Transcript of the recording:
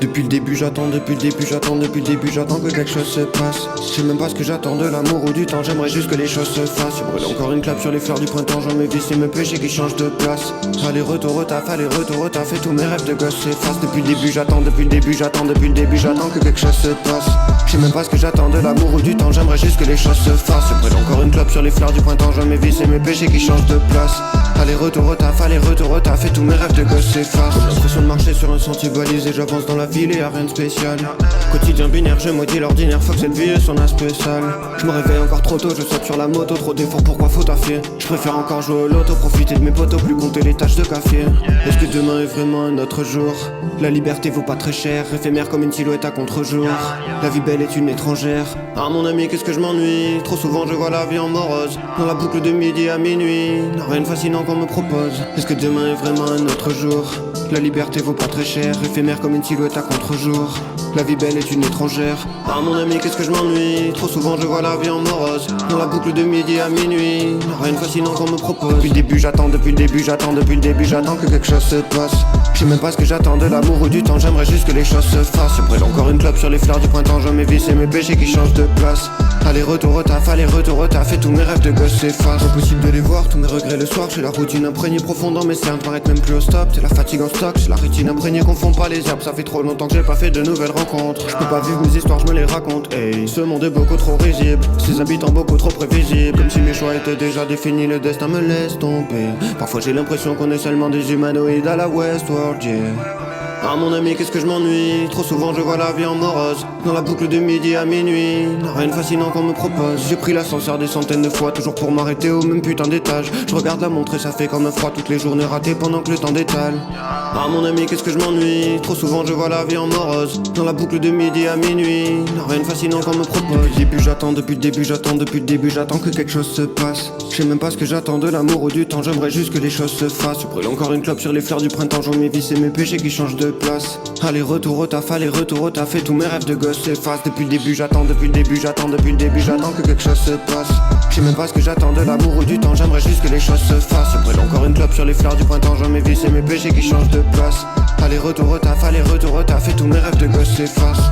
Depuis le début j'attends, depuis le début j'attends, depuis le début j'attends que quelque chose se passe. Je sais même pas ce que j'attends de l'amour ou du temps, j'aimerais juste que les choses se fassent. Je brûle encore une clap sur les fleurs du printemps, j'en mes vices et mes péchés qui changent de place. Allez retour au taf, et tous mes rêves de gosse s'effacent. Depuis le début j'attends, depuis le début j'attends, depuis le début j'attends que quelque chose se passe. Je sais même pas ce que j'attends de l'amour ou du temps, j'aimerais juste que les choses se fassent. Je brûle encore une clope sur les fleurs du printemps, j'en mes vices et mes péchés qui changent de place. Allez retour au taf, et tous mes rêves de gosse s'effacent. J'ai l'impression de marcher sur un sentier balisé, j'avance dans la ville et y'a rien de spécial. Quotidien binaire, je maudis l'ordinaire, fuck cette vie et son aspect sale. Je me réveille encore trop tôt, je saute sur la moto, trop d'efforts, pourquoi faut taffer? Je préfère encore jouer au loto, profiter de mes potos, plus compter les tâches de café. Est-ce que demain est vraiment un autre jour? La liberté vaut pas très cher, éphémère comme une silhouette à contre-jour. La vie belle est une étrangère. Ah mon ami, qu'est-ce que je m'ennuie? Trop souvent je vois la vie en morose, dans la boucle de midi à minuit. Rien de fascinant qu'on me propose. Est-ce que demain est vraiment un autre jour? La liberté vaut pas très cher, éphémère comme une silhouette à contre-jour. La vie belle est une étrangère. Ah mon ami, qu'est-ce que je m'ennuie? Trop souvent je vois la vie en morose, dans la boucle de midi à minuit. Rien de fascinant qu'on me propose. Depuis le début j'attends, depuis le début j'attends, depuis le début j'attends que quelque chose se passe. Je sais même pas ce que j'attends de l'amour ou du temps, j'aimerais juste que les choses se fassent. Je brûle encore une clope sur les fleurs du printemps, j'en mes vices et mes péchés qui changent de place. Allez retour au taf, et tous mes rêves de gosse s'effacent. Impossible de les voir, tous mes regrets le soir. J'ai la routine imprégnée profond dans mes cernes, m'arrête même plus au stop. C'est la fatigue en stock, j'ai la rétine imprégnée, confond pas les herbes. Ça fait trop longtemps que j'ai pas fait de nouvelles rencontres. Je peux pas vivre mes histoires, je me les raconte. Hey, ce monde est beaucoup trop risible, ses habitants beaucoup trop prévisibles. Comme si mes choix étaient déjà définis, le destin me laisse tomber. Parfois j'ai l'impression qu'on est seulement des humanoïdes à la Westworld, yeah. Ah mon ami, qu'est-ce que je m'ennuie? Trop souvent je vois la vie en morose, dans la boucle de midi à minuit. Rien de fascinant qu'on me propose. J'ai pris l'ascenseur des centaines de fois, toujours pour m'arrêter au même putain d'étage. Je regarde la montre et ça fait comme un froid, toutes les journées ratées pendant que le temps détale. Ah mon ami, qu'est-ce que je m'ennuie? Trop souvent je vois la vie en morose, dans la boucle de midi à minuit. Rien de fascinant qu'on me propose. Depuis le début j'attends, depuis le début j'attends, depuis le début j'attends que quelque chose se passe. Je sais même pas ce que j'attends de l'amour ou du temps, j'aimerais juste que les choses se fassent. Je brûle encore une clope sur les fleurs du printemps, j'en mes vices et mes péchés qui changent de place. Allez retour au taf, et tous mes rêves de gosse s'effacent. Depuis le début j'attends, depuis le début j'attends, depuis le début j'attends que quelque chose se passe. Je sais même pas ce que j'attends de l'amour ou du temps, j'aimerais juste que les choses se fassent. Je brûle encore une clope sur les fleurs du printemps, j'en mes vices et mes péchés qui changent de place. Allez retour au taf, et tous mes rêves de gosse s'effacent.